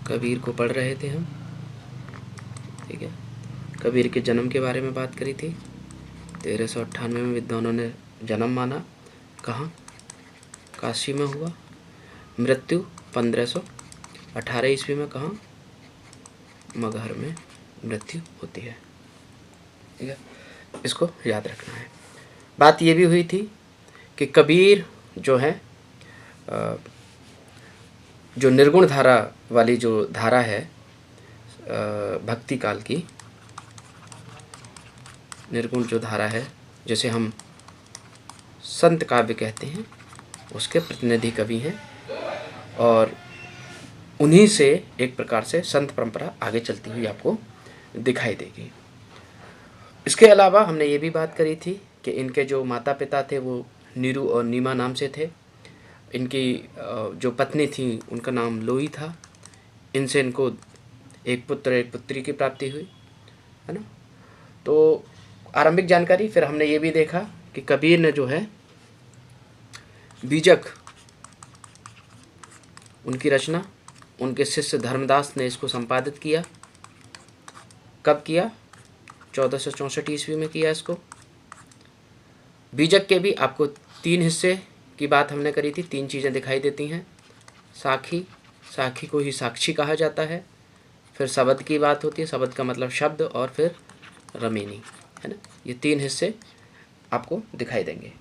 कबीर को पढ़ रहे थे हम, ठीक है। कबीर के जन्म के बारे में बात करी थी। 1398 में विद्वानों ने जन्म माना। कहाँ? काशी में हुआ। मृत्यु 1518 ईस्वी में कहाँ? मगहर में मृत्यु होती है, ठीक है। इसको याद रखना है। बात ये भी हुई थी कि कबीर जो है जो निर्गुण धारा वाली जो धारा है भक्ति काल की, निर्गुण जो धारा है जैसे हम संत काव्य कहते हैं, उसके प्रतिनिधि कवि हैं और उन्हीं से एक प्रकार से संत परंपरा आगे चलती हुई आपको दिखाई देगी। इसके अलावा हमने ये भी बात करी थी कि इनके जो माता पिता थे वो नीरू और नीमा नाम से थे। इनकी जो पत्नी थी उनका नाम लोई था। इनसे इनको एक पुत्र एक पुत्री की प्राप्ति हुई, है ना। तो आरंभिक जानकारी। फिर हमने ये भी देखा कि कबीर ने जो है बीजक, उनकी रचना उनके शिष्य धर्मदास ने इसको संपादित किया। कब किया? 1464 ईस्वी में किया इसको। बीजक के भी आपको 3 हिस्से की बात हमने करी थी। 3 चीज़ें दिखाई देती हैं। साखी, साखी को ही साक्षी कहा जाता है। फिर शब्द की बात होती है, शब्द का मतलब शब्द, और फिर रमीनी, है ना। ये 3 हिस्से आपको दिखाई देंगे।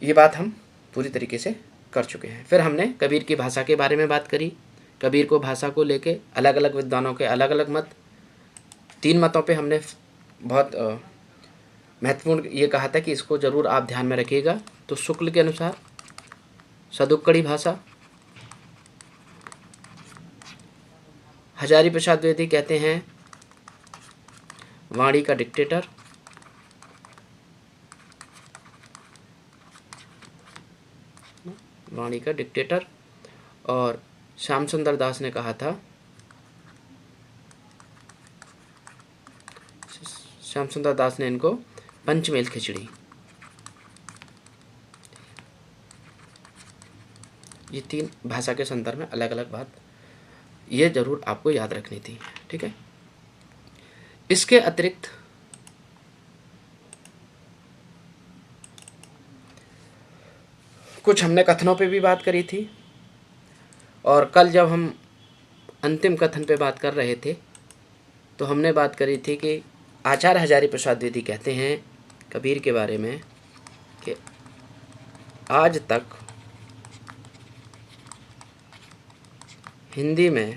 ये बात हम पूरी तरीके से कर चुके हैं। फिर हमने कबीर की भाषा के बारे में बात करी। कबीर को भाषा को लेके अलग अलग विद्वानों के अलग अलग मत। 3 मतों पे हमने बहुत महत्वपूर्ण ये कहा था कि इसको ज़रूर आप ध्यान में रखिएगा। तो शुक्ल के अनुसार सदुक्कड़ी भाषा, हजारी प्रसाद द्विवेदी कहते हैं वाणी का डिक्टेटर, वाणी का डिक्टेटर। और श्याम सुंदर दास ने कहा था, श्याम सुंदर दास ने इनको पंचमेल खिचड़ी। ये 3 भाषा के संदर्भ में अलग अलग बात ये जरूर आपको याद रखनी थी, ठीक है। इसके अतिरिक्त कुछ हमने कथनों पे भी बात करी थी। और कल जब हम अंतिम कथन पे बात कर रहे थे तो हमने बात करी थी कि आचार्य हजारी प्रसाद द्विवेदी कहते हैं कबीर के बारे में कि आज तक हिंदी में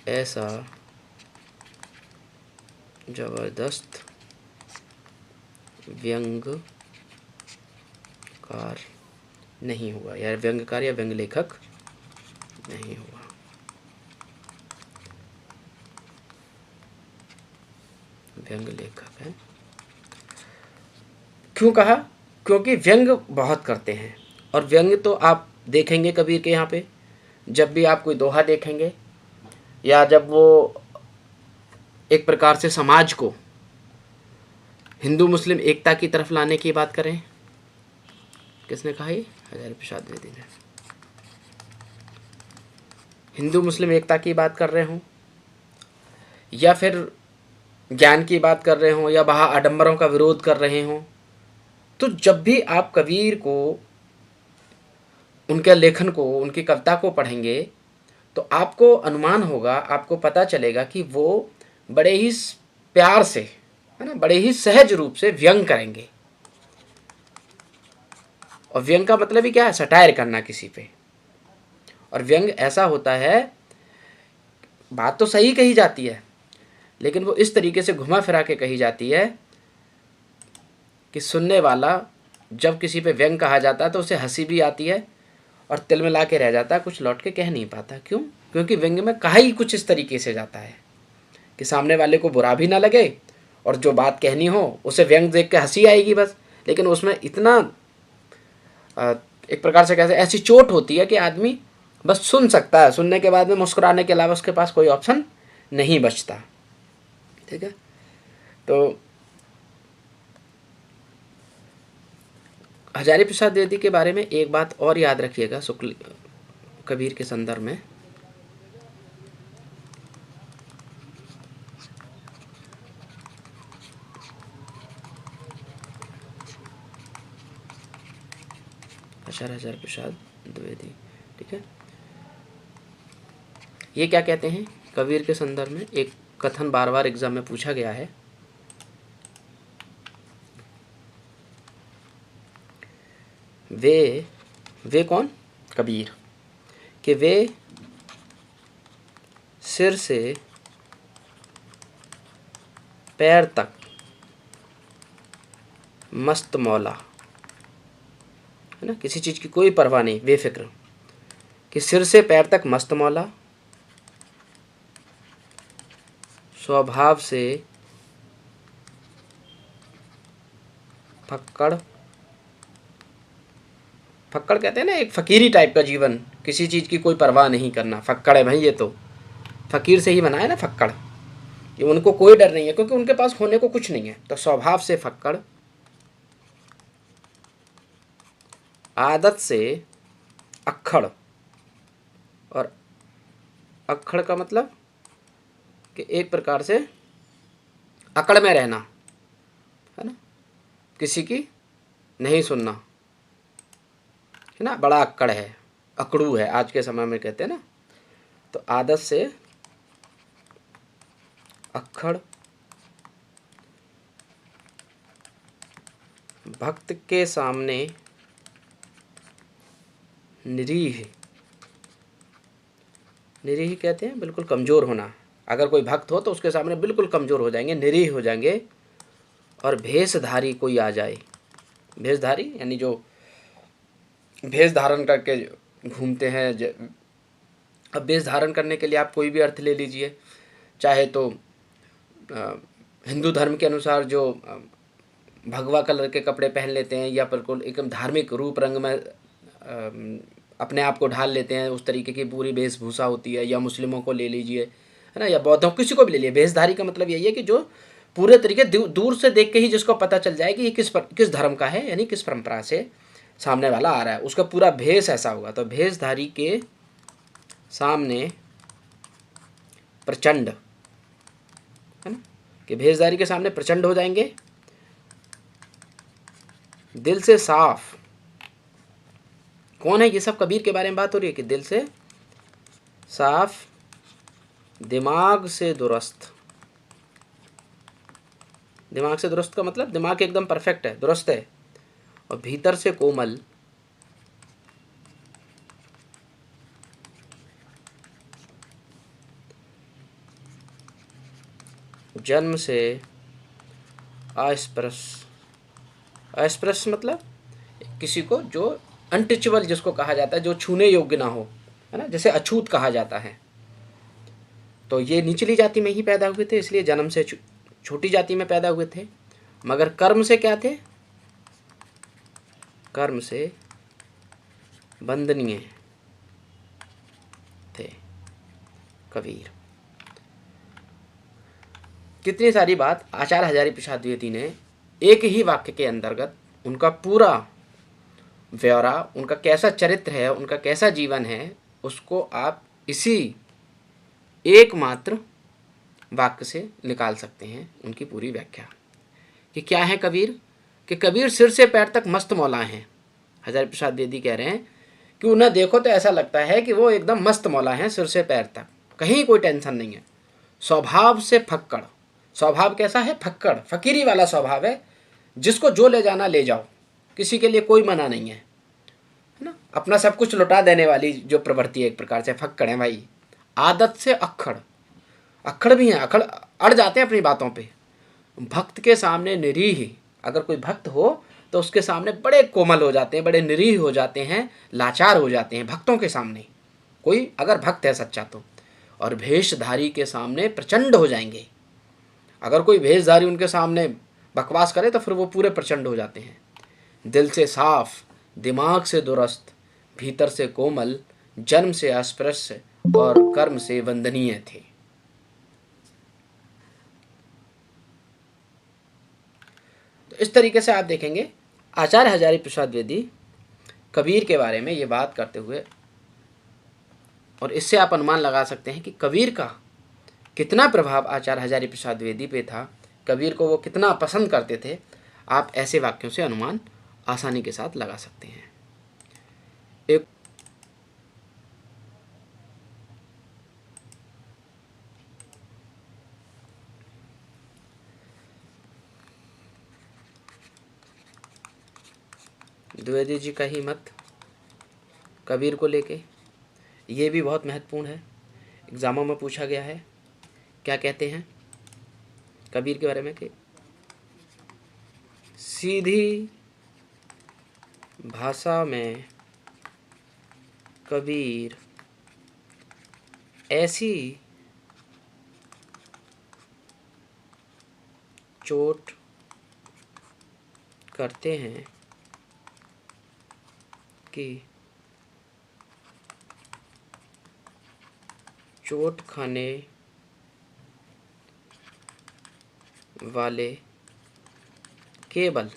ऐसा जबरदस्त व्यंग्यकार नहीं हुआ, या व्यंग्यकार या व्यंग्य लेखक नहीं हुआ। व्यंग्य लेखक है। क्यों कहा? क्योंकि व्यंग्य बहुत करते हैं। और व्यंग्य तो आप देखेंगे कबीर के यहाँ पे, जब भी आप कोई दोहा देखेंगे या जब वो एक प्रकार से समाज को हिंदू मुस्लिम एकता की तरफ लाने की बात करें, किसने कहा? ये हजारी प्रसाद द्विवेदी ने। हिंदू मुस्लिम एकता की बात कर रहे हों या फिर ज्ञान की बात कर रहे हों या वहाँ आडंबरों का विरोध कर रहे हों, तो जब भी आप कबीर को, उनके लेखन को, उनकी कविता को पढ़ेंगे तो आपको अनुमान होगा, आपको पता चलेगा कि वो बड़े ही प्यार से, है ना, बड़े ही सहज रूप से व्यंग करेंगे। और व्यंग का मतलब ही क्या है? सटायर करना किसी पे। और व्यंग ऐसा होता है, बात तो सही कही जाती है लेकिन वो इस तरीके से घुमा फिरा के कही जाती है कि सुनने वाला, जब किसी पे व्यंग कहा जाता है तो उसे हंसी भी आती है और तिल मिला के रह जाता है, कुछ लौट के कह नहीं पाता। क्यों? क्योंकि व्यंग में कहा ही कुछ इस तरीके से जाता है कि सामने वाले को बुरा भी ना लगे और जो बात कहनी हो उसे व्यंग देख के हंसी आएगी बस। लेकिन उसमें इतना एक प्रकार से कैसे ऐसी चोट होती है कि आदमी बस सुन सकता है, सुनने के बाद में मुस्कुराने के अलावा उसके पास कोई ऑप्शन नहीं बचता, ठीक है। तो हजारी प्रसाद द्विवेदी के बारे में एक बात और याद रखिएगा, शुक्ल कबीर के संदर्भ में। आचार्य हजारी प्रसाद द्विवेदी, ठीक है। ये क्या कहते हैं कबीर के संदर्भ में? एक कथन बार बार एग्जाम में पूछा गया है। वे कौन? कबीर। कि वे सिर से पैर तक मस्त मौला, है ना, किसी चीज की कोई परवाह नहीं, बेफिक्र, कि सिर से पैर तक मस्त मौला, स्वभाव से फक्कड़, फक्कड़ कहते हैं ना, एक फकीरी टाइप का जीवन, किसी चीज की कोई परवाह नहीं करना, फक्कड़ है भाई। ये तो फकीर से ही बना है ना फक्कड़, ये उनको कोई डर नहीं है क्योंकि उनके पास होने को कुछ नहीं है। तो स्वभाव से फक्कड़, आदत से अक्खड़, और अक्खड़ का मतलब कि एक प्रकार से अकड़ में रहना, है ना, किसी की नहीं सुनना, है ना, बड़ा अक्कड़ है, अकड़ू है, आज के समय में कहते हैं ना। तो आदत से अक्खड़, भक्त के सामने निरीह, निरीह कहते हैं बिल्कुल कमज़ोर होना। अगर कोई भक्त हो तो उसके सामने बिल्कुल कमज़ोर हो जाएंगे, निरीह हो जाएंगे। और भेषधारी कोई आ जाए, भेषधारी यानी जो भेष धारण करके घूमते हैं। अब भेष धारण करने के लिए आप कोई भी अर्थ ले लीजिए, चाहे तो हिंदू धर्म के अनुसार जो भगवा कलर के कपड़े पहन लेते हैं, या बिल्कुल एकदम धार्मिक रूप रंग में अपने आप को ढाल लेते हैं, उस तरीके की पूरी वेशभूषा होती है। या मुस्लिमों को ले लीजिए, है ना, या बौद्धों, किसी को भी ले लीजिए। भेषधारी का मतलब यही है कि जो पूरे तरीके दूर से देख के ही जिसको पता चल जाए कि ये किस धर्म का है, यानी किस परंपरा से सामने वाला आ रहा है, उसका पूरा भेष ऐसा होगा। तो भेषधारी के सामने प्रचंड, है ना, कि भेषधारी के सामने प्रचंड हो जाएंगे। दिल से साफ, कौन है ये? सब कबीर के बारे में बात हो रही है कि दिल से साफ, दिमाग से दुरुस्त। दिमाग से दुरुस्त का मतलब दिमाग एकदम परफेक्ट है, दुरुस्त है। और भीतर से कोमल, जन्म से अस्पृश। अस्पृश मतलब किसी को जो अनटचेबल जिसको कहा जाता है, जो छूने योग्य ना हो, है ना, जैसे अछूत कहा जाता है। तो ये निचली जाति में ही पैदा हुए थे, इसलिए जन्म से छोटी जाति में पैदा हुए थे। मगर कर्म से क्या थे? कर्म से वंदनीय थे कबीर। कितनी सारी बात आचार्य हजारी प्रसाद द्विवेदी ने एक ही वाक्य के अंतर्गत, उनका पूरा ब्यौरा, उनका कैसा चरित्र है, उनका कैसा जीवन है, उसको आप इसी एकमात्र वाक्य से निकाल सकते हैं। उनकी पूरी व्याख्या कि क्या है कबीर, कि कबीर सिर से पैर तक मस्त मौला हैं। हजारी प्रसाद द्विवेदी कह रहे हैं कि उन्हें देखो तो ऐसा लगता है कि वो एकदम मस्त मौला हैं, सिर से पैर तक, कहीं कोई टेंशन नहीं है। स्वभाव से फक्कड़, स्वभाव कैसा है? फक्कड़, फकीरी वाला स्वभाव है, जिसको जो ले जाना ले जाओ, किसी के लिए कोई मना नहीं है ना, अपना सब कुछ लुटा देने वाली जो प्रवृत्ति है, एक प्रकार से फक्कड़ है भाई। आदत से अक्खड़, अक्खड़ भी हैं, अक्खड़ अड़ जाते हैं अपनी बातों पे। भक्त के सामने निरीह, अगर कोई भक्त हो तो उसके सामने बड़े कोमल हो जाते हैं, बड़े निरीह हो जाते हैं, लाचार हो जाते हैं भक्तों के सामने, कोई अगर भक्त है सच्चा तो। और भेषधारी के सामने प्रचंड हो जाएंगे। अगर कोई भेषधारी उनके सामने बकवास करे तो फिर वो पूरे प्रचंड हो जाते हैं। दिल से साफ, दिमाग से दुरुस्त, भीतर से कोमल, जन्म से अस्पृश्य और कर्म से वंदनीय थे। तो इस तरीके से आप देखेंगे आचार्य हजारी प्रसाद द्विवेदी कबीर के बारे में ये बात करते हुए और इससे आप अनुमान लगा सकते हैं कि कबीर का कितना प्रभाव आचार्य हजारी प्रसाद द्विवेदी पे था, कबीर को वो कितना पसंद करते थे। आप ऐसे वाक्यों से अनुमान आसानी के साथ लगा सकते हैं। एक द्विवेदी जी का ही मत कबीर को लेके, ये भी बहुत महत्वपूर्ण है, एग्जामों में पूछा गया है। क्या कहते हैं कबीर के बारे में कि सीधी भाषा में कबीर ऐसी चोट करते हैं कि चोट खाने वाले केवल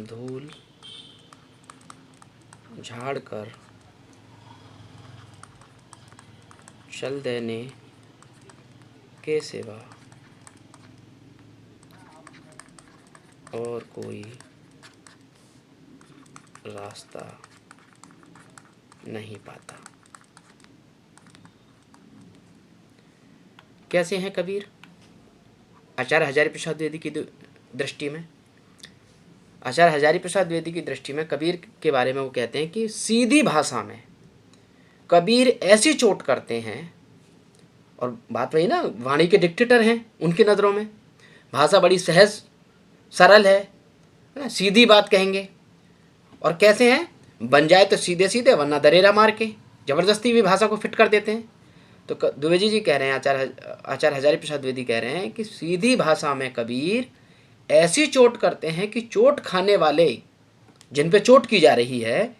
धूल झाड़कर चल देने के सिवा और कोई रास्ता नहीं पाता। कैसे हैं कबीर आचार्य हजारी प्रसाद द्विवेदी की दृष्टि में? आचार्य हजारी प्रसाद द्विवेदी की दृष्टि में कबीर के बारे में वो कहते हैं कि सीधी भाषा में कबीर ऐसी चोट करते हैं, और बात वही ना, वाणी के डिक्टेटर हैं उनकी नज़रों में। भाषा बड़ी सहज सरल है ना, सीधी बात कहेंगे। और कैसे हैं, बन जाए तो सीधे सीधे, वरना दरेरा मार के ज़बरदस्ती भी भाषा को फिट कर देते हैं। तो द्विवेदी जी कह रहे हैं, आचार्य हजारी प्रसाद द्विवेदी कह रहे हैं कि सीधी भाषा में कबीर ऐसी चोट करते हैं कि चोट खाने वाले, जिन पे चोट की जा रही है,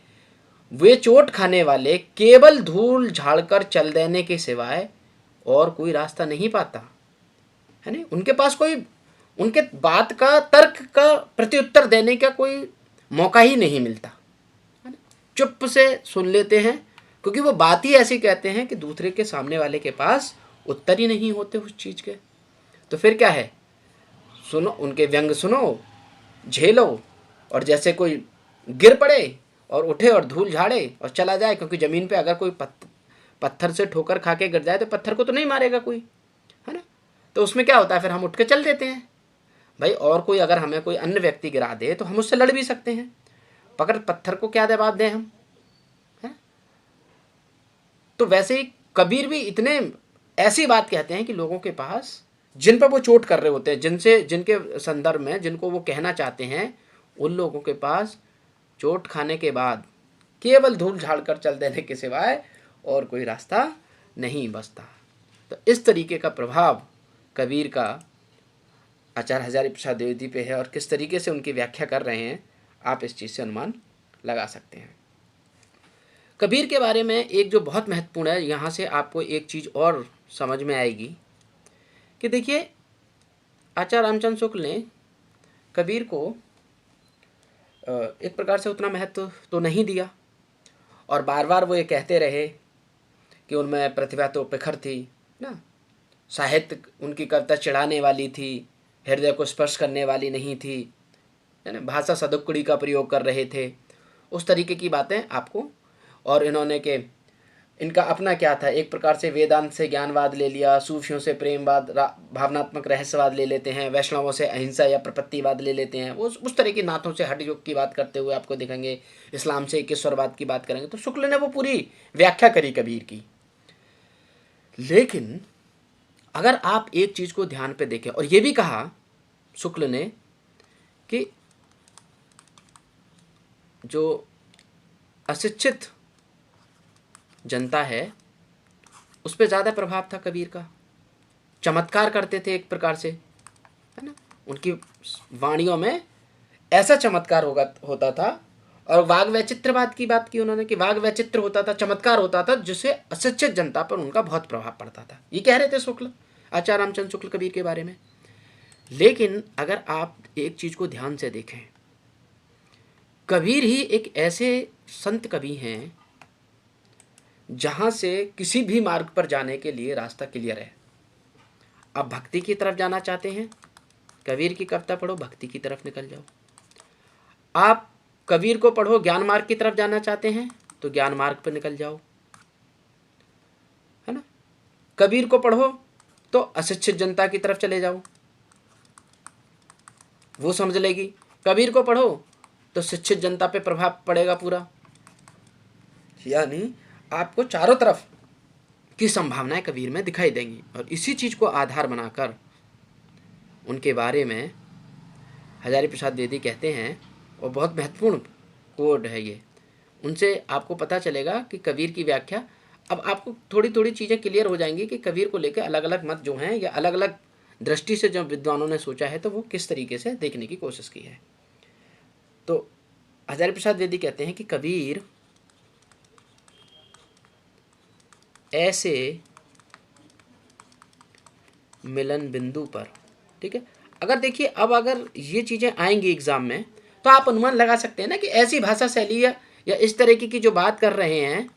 वे चोट खाने वाले केवल धूल झाड़कर चल देने के सिवाय और कोई रास्ता नहीं पाता है ना। उनके पास कोई, उनके बात का, तर्क का प्रत्युत्तर देने का कोई मौका ही नहीं मिलता है ना। चुप से सुन लेते हैं, क्योंकि वो बात ही ऐसी कहते हैं कि दूसरे के सामने वाले के पास उत्तर ही नहीं होते उस चीज़ के। तो फिर क्या है, सुनो उनके व्यंग, सुनो, झेलो, और जैसे कोई गिर पड़े और उठे और धूल झाड़े और चला जाए, क्योंकि ज़मीन पे अगर कोई पत्थर से ठोकर खा के गिर जाए तो पत्थर को तो नहीं मारेगा कोई, है ना। तो उसमें क्या होता है, फिर हम उठ के चल देते हैं भाई। और कोई अगर हमें कोई अन्य व्यक्ति गिरा दे तो हम उससे लड़ भी सकते हैं, पकड़ पत्थर को क्या जवाब दें हम, है। तो वैसे ही कबीर भी इतने ऐसी बात कहते हैं कि लोगों के पास, जिन पर वो चोट कर रहे होते हैं, जिनसे, जिनके संदर्भ में जिनको वो कहना चाहते हैं, उन लोगों के पास चोट खाने के बाद केवल धूल झाड़कर चल देने के सिवाय और कोई रास्ता नहीं बचता। तो इस तरीके का प्रभाव कबीर का आचार्य हजारी प्रसाद द्विवेदी पे है, और किस तरीके से उनकी व्याख्या कर रहे हैं आप इस चीज़ से अनुमान लगा सकते हैं। कबीर के बारे में एक जो बहुत महत्वपूर्ण है, यहाँ से आपको एक चीज़ और समझ में आएगी कि देखिए, आचार्य रामचंद्र शुक्ल ने कबीर को एक प्रकार से उतना महत्व तो नहीं दिया, और बार बार वो ये कहते रहे कि उनमें प्रतिभा तो प्रखर थी ना, साहित्य उनकी कविता चिढ़ाने वाली थी, हृदय को स्पर्श करने वाली नहीं थी, है ना, भाषा सदुक्कड़ी का प्रयोग कर रहे थे, उस तरीके की बातें आपको। और इन्होंने के इनका अपना क्या था, एक प्रकार से वेदांत से ज्ञानवाद ले लिया, सूफियों से प्रेमवाद, भावनात्मक रहस्यवाद ले लेते हैं, वैष्णवों से अहिंसा या प्रपत्तिवाद ले लेते हैं, उस तरह की नाथों से हठ योग की बात करते हुए आपको दिखेंगे, इस्लाम से ईश्वरवाद की बात करेंगे। तो शुक्ल ने वो पूरी व्याख्या करी कबीर की। लेकिन अगर आप एक चीज़ को ध्यान पे देखें, और ये भी कहा शुक्ल ने कि जो अशिक्षित जनता है उस पर ज़्यादा प्रभाव था कबीर का। चमत्कार करते थे एक प्रकार से, है ना, उनकी वाणियों में ऐसा चमत्कार होता था। और वाग वैचित्रवाद की बात की उन्होंने कि वाग वैचित्र होता था, चमत्कार होता था, जिससे अशिक्षित जनता पर उनका बहुत प्रभाव पड़ता था। ये कह रहे थे शुक्ल, आचार्य रामचंद्र शुक्ल कबीर के बारे में। लेकिन अगर आप एक चीज़ को ध्यान से देखें, कबीर ही एक ऐसे संत कवि हैं जहां से किसी भी मार्ग पर जाने के लिए रास्ता क्लियर है। आप भक्ति की तरफ जाना चाहते हैं, कबीर की कविता पढ़ो, भक्ति की तरफ निकल जाओ। आप कबीर को पढ़ो, ज्ञान मार्ग की तरफ जाना चाहते हैं तो ज्ञान मार्ग पर निकल जाओ, है ना। कबीर को पढ़ो तो अशिक्षित जनता की तरफ चले जाओ, वो समझ लेगी। कबीर को पढ़ो तो शिक्षित जनता पे प्रभाव पड़ेगा पूरा। यानी आपको चारों तरफ की संभावनाएं कबीर में दिखाई देंगी। और इसी चीज को आधार बनाकर उनके बारे में हजारी प्रसाद द्विवेदी कहते हैं, और बहुत महत्वपूर्ण कोड है ये, उनसे आपको पता चलेगा कि कबीर की व्याख्या। अब आपको थोड़ी थोड़ी चीज़ें क्लियर हो जाएंगी कि कबीर को लेकर अलग अलग मत जो हैं या अलग अलग दृष्टि से जो विद्वानों ने सोचा है तो वो किस तरीके से देखने की कोशिश की है। तो हजारी प्रसाद द्विवेदी कहते हैं कि कबीर ऐसे मिलन बिंदु पर, ठीक है। अगर देखिए, अब अगर ये चीज़ें आएंगी एग्जाम में तो आप अनुमान लगा सकते हैं ना कि ऐसी भाषा शैली या इस तरीके की जो बात कर रहे हैं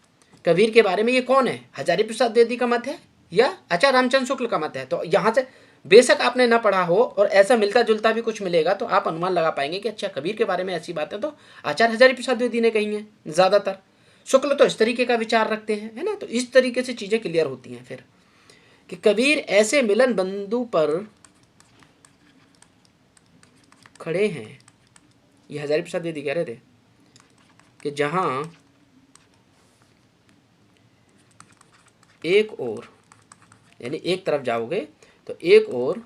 कबीर के बारे में, ये कौन है, हजारी प्रसाद द्विवेदी का मत है या आचार्य रामचंद्र शुक्ल का मत है। तो यहाँ से बेशक आपने ना पढ़ा हो और ऐसा मिलता जुलता भी कुछ मिलेगा तो आप अनुमान लगा पाएंगे कि अच्छा, कबीर के बारे में ऐसी बातें तो आचार्य हजारी प्रसाद द्विवेदी ने कही हैं ज़्यादातर, शुक्ल तो इस तरीके का विचार रखते हैं, है ना। तो इस तरीके से चीज़ें क्लियर होती हैं फिर कि कबीर ऐसे मिलन बिंदु पर खड़े हैं, ये हजारी प्रसाद द्विवेदी कह रहे थे कि जहां एक ओर, यानी एक तरफ जाओगे तो एक ओर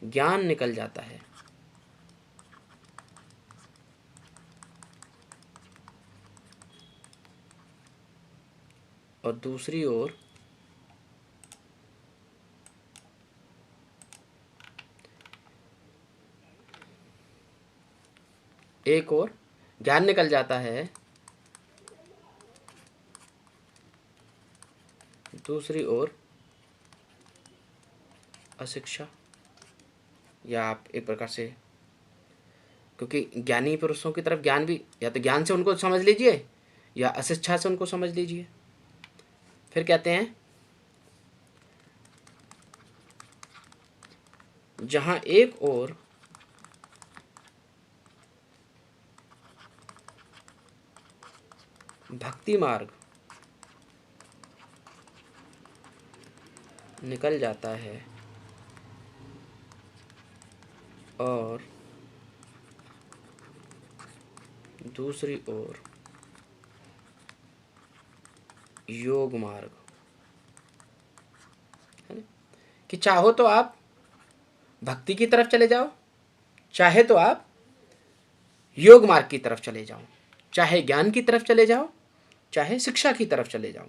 ज्ञान निकल जाता है और दूसरी ओर एक ओर ज्ञान निकल जाता है, दूसरी ओर अशिक्षा, या आप एक प्रकार से, क्योंकि ज्ञानी पुरुषों की तरफ ज्ञान भी, या तो ज्ञान से उनको समझ लीजिए या अशिक्षा से उनको समझ लीजिए। फिर कहते हैं जहां एक ओर भक्ति मार्ग निकल जाता है और दूसरी ओर योग मार्ग, है ना। कि चाहो तो आप भक्ति की तरफ चले जाओ, चाहे तो आप योग मार्ग की तरफ चले जाओ, चाहे ज्ञान की तरफ चले जाओ, चाहे शिक्षा की तरफ चले जाओ।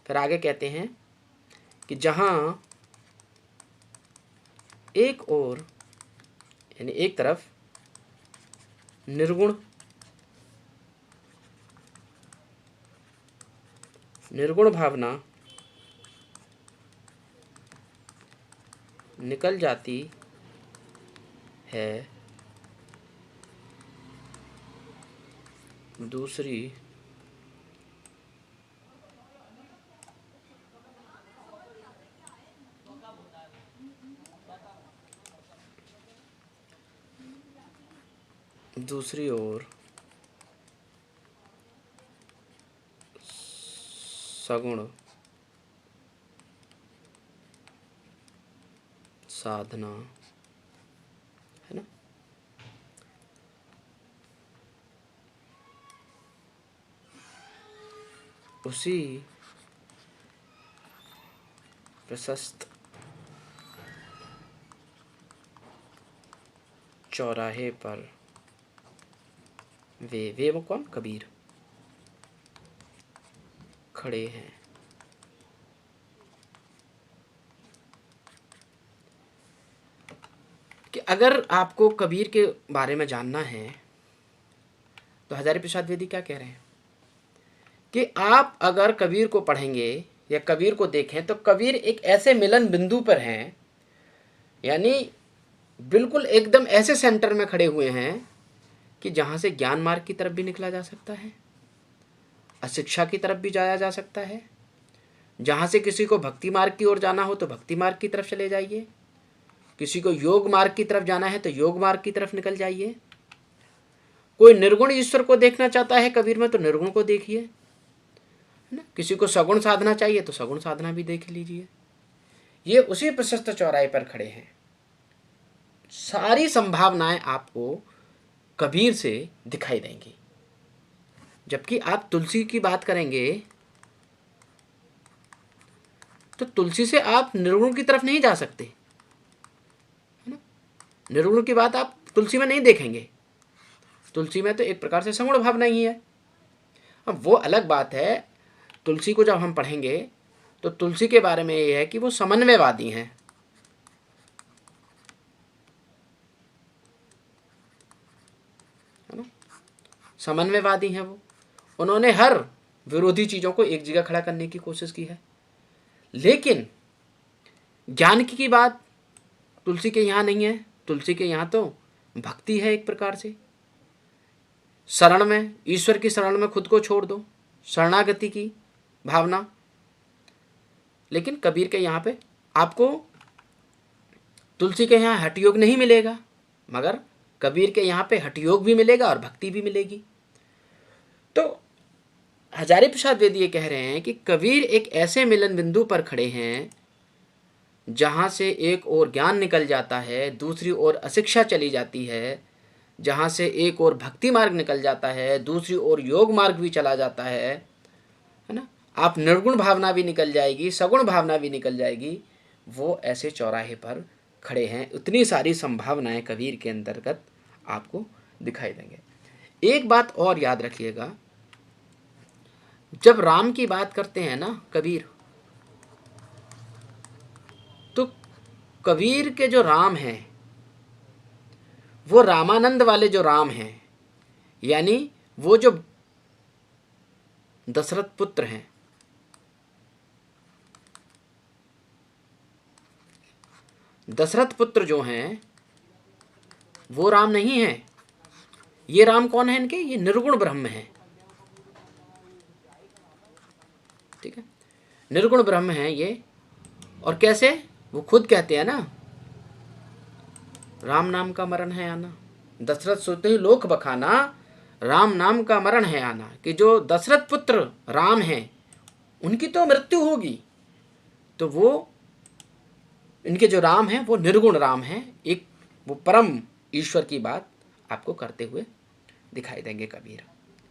फिर आगे कहते हैं कि जहां एक ओर, यानी एक तरफ निर्गुण भावना निकल जाती है, दूसरी ओर सगुण साधना, है ना। उसी प्रशस्त चौराहे पर वे वो कौन, कबीर खड़े हैं। कि अगर आपको कबीर के बारे में जानना है तो हजारी प्रसाद द्विवेदी क्या कह रहे हैं कि आप अगर कबीर को पढ़ेंगे या कबीर को देखें तो कबीर एक ऐसे मिलन बिंदु पर हैं, यानी बिल्कुल एकदम ऐसे सेंटर में खड़े हुए हैं कि जहाँ से ज्ञान मार्ग की तरफ भी निकला जा सकता है, अशिक्षा की तरफ भी जाया जा सकता है। जहाँ से किसी को भक्ति मार्ग की ओर जाना हो तो भक्ति मार्ग की तरफ चले जाइए, किसी को योग मार्ग की तरफ जाना है तो योग मार्ग की तरफ निकल जाइए। कोई निर्गुण ईश्वर को देखना चाहता है कबीर में तो निर्गुण को देखिए, है ना। किसी को सगुण साधना चाहिए तो सगुण साधना भी देख लीजिए। ये उसी प्रशस्त चौराहे पर खड़े हैं। सारी संभावनाएं आपको कबीर से दिखाई देंगी। जबकि आप तुलसी की बात करेंगे तो तुलसी से आप निर्गुण की तरफ नहीं जा सकते, है ना। निर्गुण की बात आप तुलसी में नहीं देखेंगे। तुलसी में तो एक प्रकार से सगुण भावना ही है। अब वो अलग बात है, तुलसी को जब हम पढ़ेंगे तो तुलसी के बारे में ये है कि वो समन्वयवादी हैं, है ना। समन्वयवादी हैं वो। उन्होंने हर विरोधी चीज़ों को एक जगह खड़ा करने की कोशिश की है। लेकिन ज्ञान की बात तुलसी के यहाँ नहीं है। तुलसी के यहाँ तो भक्ति है, एक प्रकार से शरण में, ईश्वर की शरण में खुद को छोड़ दो, शरणागति की भावना। लेकिन कबीर के यहाँ पे आपको तुलसी के यहाँ हठयोग नहीं मिलेगा, मगर कबीर के यहाँ पे हठयोग भी मिलेगा और भक्ति भी मिलेगी। तो हजारी प्रसाद द्विवेदी ये कह रहे हैं कि कबीर एक ऐसे मिलन बिंदु पर खड़े हैं जहाँ से एक ओर ज्ञान निकल जाता है, दूसरी ओर अशिक्षा चली जाती है। जहाँ से एक ओर भक्ति मार्ग निकल जाता है, दूसरी ओर योग मार्ग भी चला जाता है ना। आप निर्गुण भावना भी निकल जाएगी, सगुण भावना भी निकल जाएगी। वो ऐसे चौराहे पर खड़े हैं। उतनी सारी संभावनाएं कबीर के अंतर्गत आपको दिखाई देंगे। एक बात और याद रखिएगा, जब राम की बात करते हैं ना कबीर, तो कबीर के जो राम हैं वो रामानंद वाले जो राम हैं, यानी वो जो दशरथ पुत्र हैं, दशरथ पुत्र जो हैं वो राम नहीं है। ये राम कौन है इनके? ये निर्गुण ब्रह्म है, ठीक है। निर्गुण ब्रह्म है ये। और कैसे? वो खुद कहते हैं ना, राम नाम का मरण है आना। दशरथ सोते ही लोक बखाना, राम नाम का मरण है आना। कि जो दशरथ पुत्र राम हैं उनकी तो मृत्यु होगी, तो वो इनके जो राम हैं वो निर्गुण राम हैं। एक वो परम ईश्वर की बात आपको करते हुए दिखाई देंगे कबीर।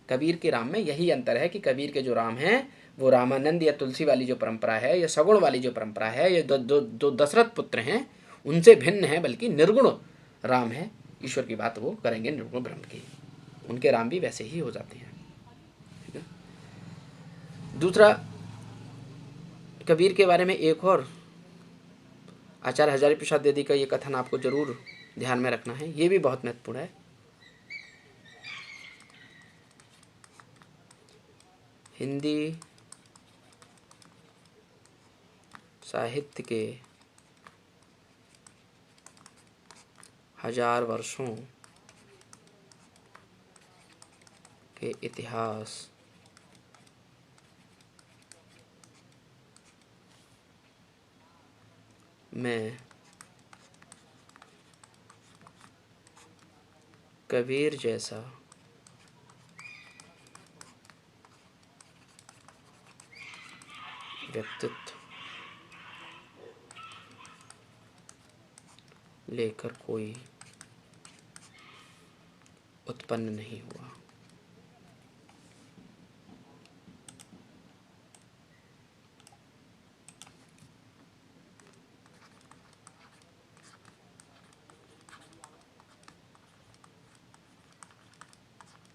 कबीर के राम में यही अंतर है कि कबीर के जो राम हैं वो रामानंद या तुलसी वाली जो परंपरा है या सगुण वाली जो परंपरा है, या दो दशरथ पुत्र हैं उनसे भिन्न है, बल्कि निर्गुण राम है। ईश्वर की बात वो करेंगे निर्गुण ब्रह्म की। उनके राम भी वैसे ही हो जाते हैं, ठीक है। दूसरा, कबीर के बारे में एक और आचार्य हजारी प्रसाद द्विवेदी का ये कथन आपको जरूर ध्यान में रखना है, ये भी बहुत महत्वपूर्ण है। हिंदी साहित्य के 1000 वर्षों के इतिहास में कबीर जैसा व्यक्तित्व लेकर कोई उत्पन्न नहीं हुआ।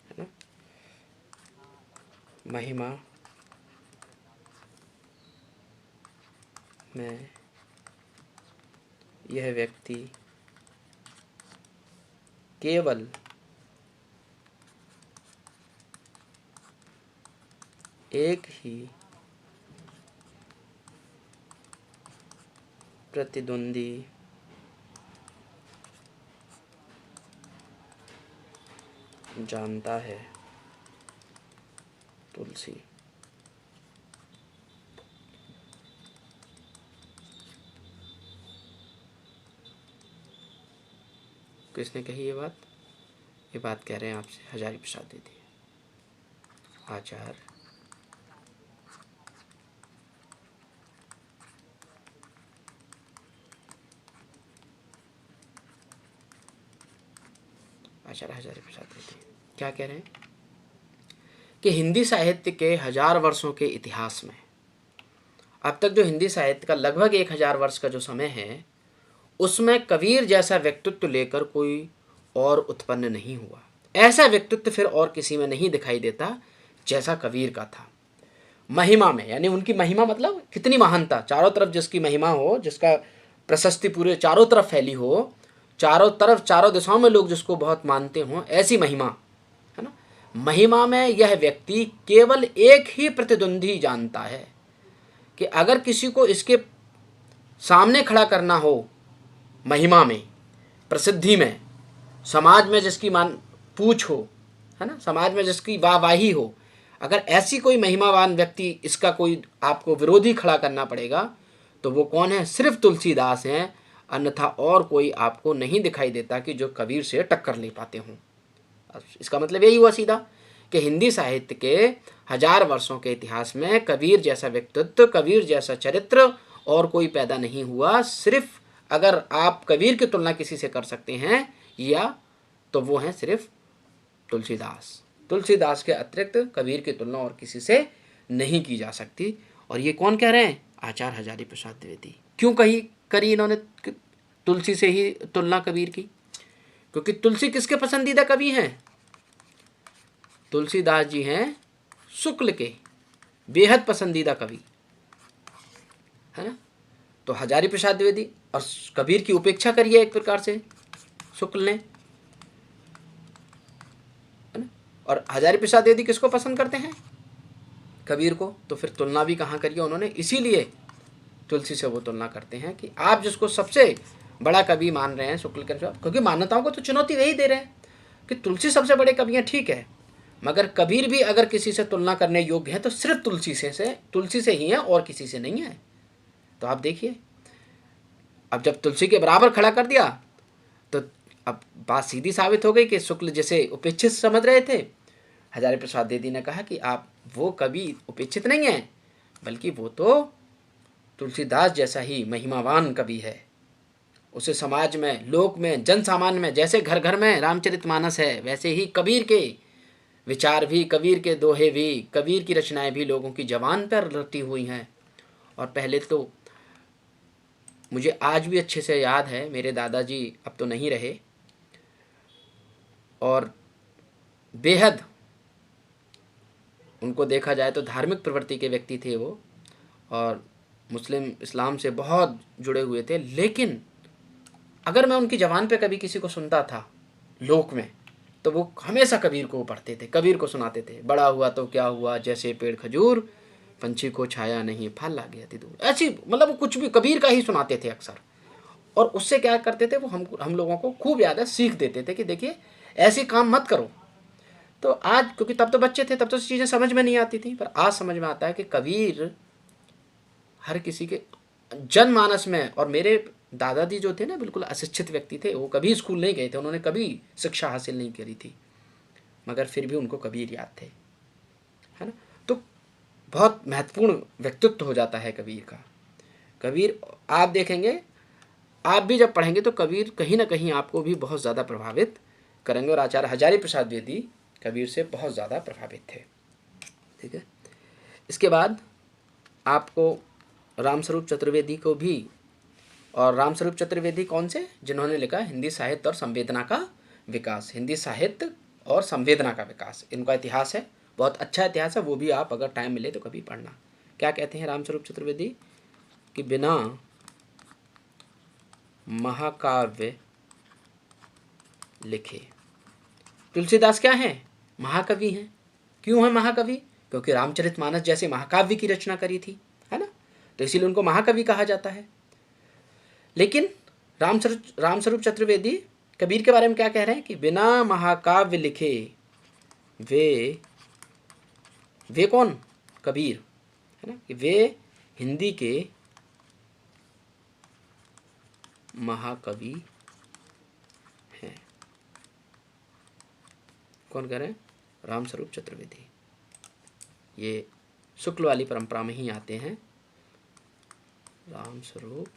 है ना। महिमा में यह व्यक्ति केवल एक ही प्रतिद्वंदी जानता है तुलसी। किसने कही ये बात? ये बात कह रहे हैं आपसे हजारी प्रसाद द्विवेदी, आचार्य हजारी प्रसाद द्विवेदी। क्या कह रहे हैं कि हिंदी साहित्य के 1000 वर्षों के इतिहास में अब तक जो हिंदी साहित्य का लगभग 1000 वर्ष का जो समय है, उसमें कबीर जैसा व्यक्तित्व लेकर कोई और उत्पन्न नहीं हुआ। ऐसा व्यक्तित्व फिर और किसी में नहीं दिखाई देता जैसा कबीर का था। महिमा में, यानी उनकी महिमा मतलब कितनी महानता, चारों तरफ जिसकी महिमा हो, जिसका प्रशस्ति पूरे चारों तरफ फैली हो, चारों तरफ चारों दिशाओं में लोग जिसको बहुत मानते हों, ऐसी महिमा है ना। महिमा में यह व्यक्ति केवल एक ही प्रतिद्वंदी जानता है कि अगर किसी को इसके सामने खड़ा करना हो, महिमा में, प्रसिद्धि में, समाज में जिसकी मान पूछ हो, है ना, समाज में जिसकी वाहवाही हो, अगर ऐसी कोई महिमावान व्यक्ति इसका कोई आपको विरोधी खड़ा करना पड़ेगा तो वो कौन है? सिर्फ तुलसीदास हैं, अन्यथा और कोई आपको नहीं दिखाई देता कि जो कबीर से टक्कर ले पाते हों। इसका मतलब यही हुआ सीधा कि हिंदी साहित्य के 1000 वर्षों के इतिहास में कबीर जैसा व्यक्तित्व, कबीर जैसा चरित्र और कोई पैदा नहीं हुआ। सिर्फ अगर आप कबीर की तुलना किसी से कर सकते हैं या तो वो हैं सिर्फ तुलसीदास। तुलसीदास के अतिरिक्त कबीर की तुलना और किसी से नहीं की जा सकती। और ये कौन कह रहे हैं? आचार्य हजारी प्रसाद द्विवेदी। क्यों करी इन्होंने तुलसी से ही तुलना कबीर की? क्योंकि तुलसी किसके पसंदीदा कवि हैं? तुलसीदास जी हैं शुक्ल के बेहद पसंदीदा कवि, है ना। तो हजारी प्रसाद द्विवेदी और कबीर की उपेक्षा करी है एक प्रकार से शुक्ल ने, है ना। और हजारी प्रसाद द्विवेदी किसको पसंद करते हैं? कबीर को। तो फिर तुलना भी कहाँ करी है उन्होंने? इसीलिए तुलसी से वो तुलना करते हैं कि आप जिसको सबसे बड़ा कवि मान रहे हैं शुक्ल के, क्योंकि मान्यताओं को तो चुनौती वही दे रहे हैं कि तुलसी सबसे बड़े कवि हैं, ठीक है, मगर कबीर भी अगर किसी से तुलना करने योग्य है तो सिर्फ तुलसी से ही है और किसी से नहीं है। तो आप देखिए, अब जब तुलसी के बराबर खड़ा कर दिया तो अब बात सीधी साबित हो गई कि शुक्ल जिसे उपेक्षित समझ रहे थे, हजारी प्रसाद द्विवेदी ने कहा कि आप वो कवि उपेक्षित नहीं है, बल्कि वो तो तुलसीदास जैसा ही महिमावान कवि है। उसे समाज में, लोक में, जन सामान्य में, जैसे घर घर में रामचरितमानस है, वैसे ही कबीर के विचार भी, कबीर के दोहे भी, कबीर की रचनाएं भी लोगों की जबान पर रटी हुई हैं। और पहले तो मुझे आज भी अच्छे से याद है, मेरे दादाजी अब तो नहीं रहे और बेहद उनको देखा जाए तो धार्मिक प्रवृत्ति के व्यक्ति थे वो, और मुस्लिम इस्लाम से बहुत जुड़े हुए थे। लेकिन अगर मैं उनकी ज़बान पे कभी किसी को सुनता था लोक में, तो वो हमेशा कबीर को पढ़ते थे, कबीर को सुनाते थे। बड़ा हुआ तो क्या हुआ, जैसे पेड़ खजूर, पंछी को छाया नहीं, फल लागे अति दूर। ऐसी मतलब वो कुछ भी कबीर का ही सुनाते थे अक्सर। और उससे क्या करते थे वो, हम लोगों को खूब ज़्यादा सीख देते थे कि देखिए ऐसे काम मत करो। तो आज, क्योंकि तब तो बच्चे थे, तब तो चीज़ें समझ में नहीं आती थी, पर आज समझ में आता है कि कबीर हर किसी के जनमानस में। और मेरे दादाजी जो थे ना, बिल्कुल अशिक्षित व्यक्ति थे, वो कभी स्कूल नहीं गए थे, उन्होंने कभी शिक्षा हासिल नहीं करी थी, मगर फिर भी उनको कबीर याद थे, है ना। तो बहुत महत्वपूर्ण व्यक्तित्व हो जाता है कबीर का। कबीर आप देखेंगे, आप भी जब पढ़ेंगे तो कबीर कहीं ना कहीं आपको भी बहुत ज़्यादा प्रभावित करेंगे। और आचार्य हजारी प्रसाद द्विवेदी कबीर से बहुत ज़्यादा प्रभावित थे, ठीक है। इसके बाद आपको रामस्वरूप चतुर्वेदी को भी, और रामस्वरूप चतुर्वेदी कौन से? जिन्होंने लिखा हिंदी साहित्य और संवेदना का विकास, हिंदी साहित्य और संवेदना का विकास, इनका इतिहास है, बहुत अच्छा इतिहास है, वो भी आप अगर टाइम मिले तो कभी पढ़ना। क्या कहते हैं रामस्वरूप चतुर्वेदी कि बिना महाकाव्य लिखे, तुलसीदास क्या है? महाकवि हैं। क्यों है महाकवि? क्योंकि रामचरितमानस जैसे महाकाव्य की रचना करी थी, है ना, तो इसीलिए उनको महाकवि कहा जाता है। लेकिन रामस्वरूप चतुर्वेदी कबीर के बारे में क्या कह रहे हैं कि बिना महाकाव्य लिखे वे कौन? कबीर, है ना, कि वे हिंदी के महाकवि हैं। कौन कह रहे हैं? रामस्वरूप चतुर्वेदी। ये शुक्ल वाली परंपरा में ही आते हैं, रामस्वरूप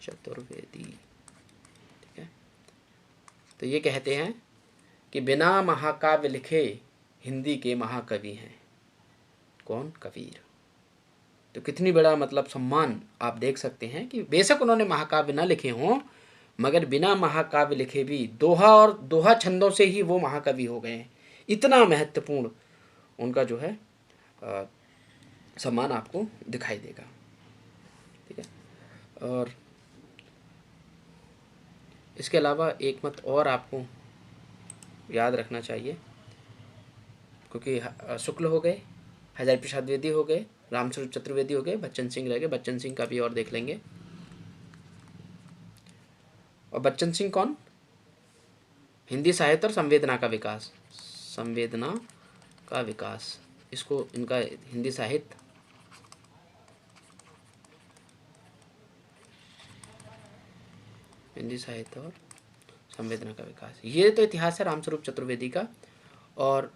चतुर्वेदी। ठीक है, तो ये कहते हैं कि बिना महाकाव्य लिखे हिंदी के महाकवि हैं। कौन? कबीर। तो कितनी बड़ा मतलब सम्मान आप देख सकते हैं कि बेशक उन्होंने महाकाव्य न लिखे हों, मगर बिना महाकाव्य लिखे भी दोहा और दोहा छंदों से ही वो महाकवि हो गए हैं। इतना महत्वपूर्ण उनका जो है सम्मान आपको दिखाई देगा। ठीक है, और इसके अलावा एक मत और आपको याद रखना चाहिए, क्योंकि शुक्ल हो गए, हजारी प्रसाद द्विवेदी हो गए, रामस्वरूप चतुर्वेदी हो गए, बच्चन सिंह रह गए। बच्चन सिंह का भी और देख लेंगे। और बच्चन सिंह कौन? हिंदी साहित्य और संवेदना का विकास, संवेदना का विकास, इसको इनका हिंदी साहित्य, हिंदी साहित्य और संवेदना का विकास, ये तो इतिहास है रामस्वरूप चतुर्वेदी का। और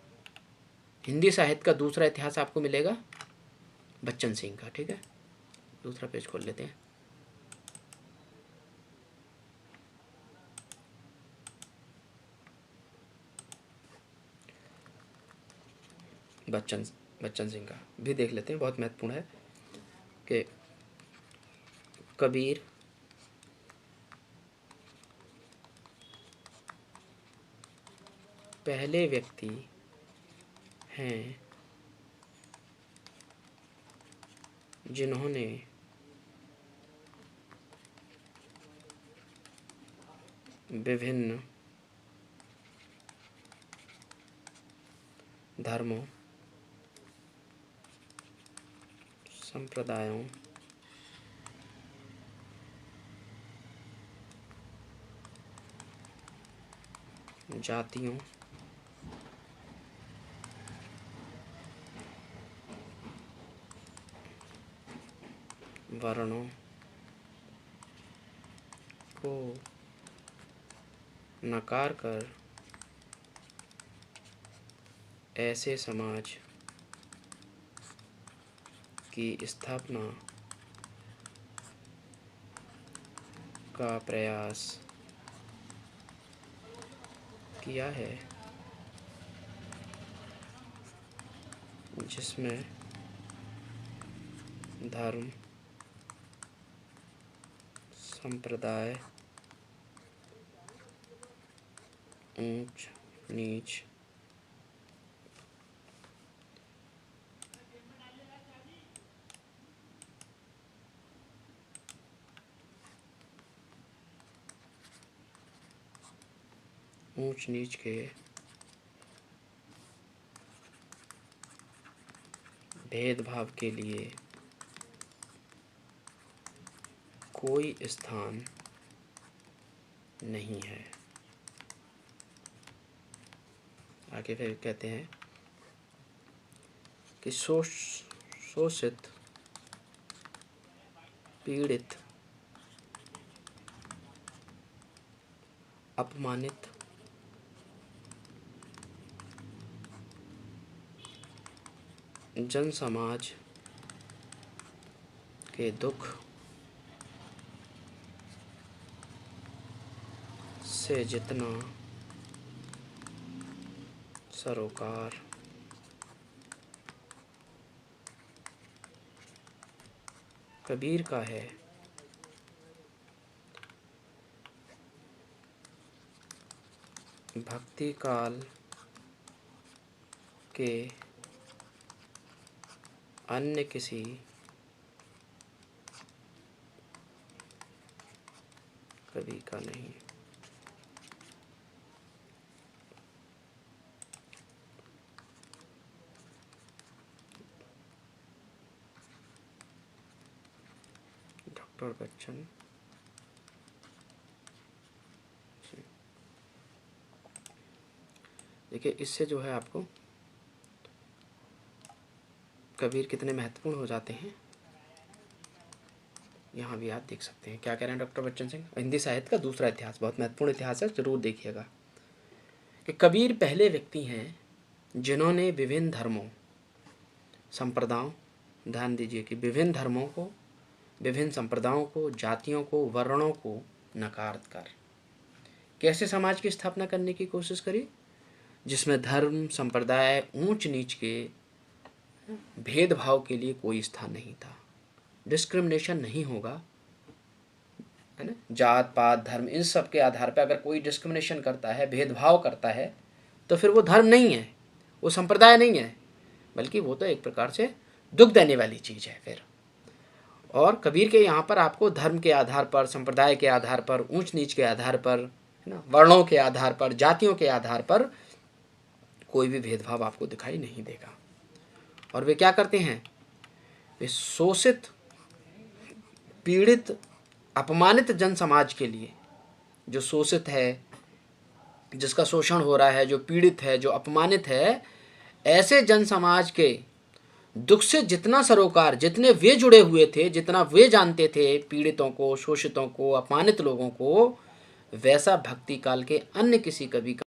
हिंदी साहित्य का दूसरा इतिहास आपको मिलेगा बच्चन सिंह का। ठीक है, दूसरा पेज खोल लेते हैं। बच्चन सिंह का भी देख लेते हैं, बहुत महत्वपूर्ण है कि कबीर पहले व्यक्ति हैं जिन्होंने विभिन्न धर्मों, संप्रदायों, जातियों, वर्णों को नकार कर ऐसे समाज की स्थापना का प्रयास किया है जिसमें धर्म, संप्रदाय, ऊंच नीच, ऊंच नीच के भेदभाव के लिए कोई स्थान नहीं है। आगे फिर कहते हैं कि शोषित, पीड़ित, अपमानित, जन समाज के दुख से जितना सरोकार कबीर का है, भक्ति काल के अन्य किसी कवि का नहीं। डॉक्टर बच्चन देखिए इससे जो है आपको कबीर कितने महत्वपूर्ण हो जाते हैं, यहाँ भी आप देख सकते हैं। क्या कह रहे हैं डॉक्टर बच्चन सिंह? हिंदी साहित्य का दूसरा इतिहास बहुत महत्वपूर्ण इतिहास है, जरूर देखिएगा। कि कबीर पहले व्यक्ति हैं जिन्होंने विभिन्न धर्मों, संप्रदायों, ध्यान दीजिए कि विभिन्न धर्मों को, विभिन्न संप्रदायों को, जातियों को, वर्णों को नकार कर कैसे समाज की स्थापना करने की कोशिश करी, जिसमें धर्म, संप्रदाय, ऊंच नीच के भेदभाव के लिए कोई स्थान नहीं था। डिस्क्रिमिनेशन नहीं होगा, है ना। जात पात धर्म इन सब के आधार पर अगर कोई डिस्क्रिमिनेशन करता है, भेदभाव करता है, तो फिर वो धर्म नहीं है, वो संप्रदाय नहीं है, बल्कि वो तो एक प्रकार से दुख देने वाली चीज़ है फिर। और कबीर के यहाँ पर आपको धर्म के आधार पर, संप्रदाय के आधार पर, ऊंच नीच के आधार पर, है ना, वर्णों के आधार पर, जातियों के आधार पर कोई भी भेदभाव आपको दिखाई नहीं देगा। और वे क्या करते हैं? वे शोषित, पीड़ित, अपमानित जन समाज के लिए, जो शोषित है, जिसका शोषण हो रहा है, जो पीड़ित है, जो अपमानित है, ऐसे जन समाज के दुख से जितना सरोकार, जितने वे जुड़े हुए थे, जितना वे जानते थे पीड़ितों को, शोषितों को, अपमानित लोगों को, वैसा भक्ति काल के अन्य किसी कवि का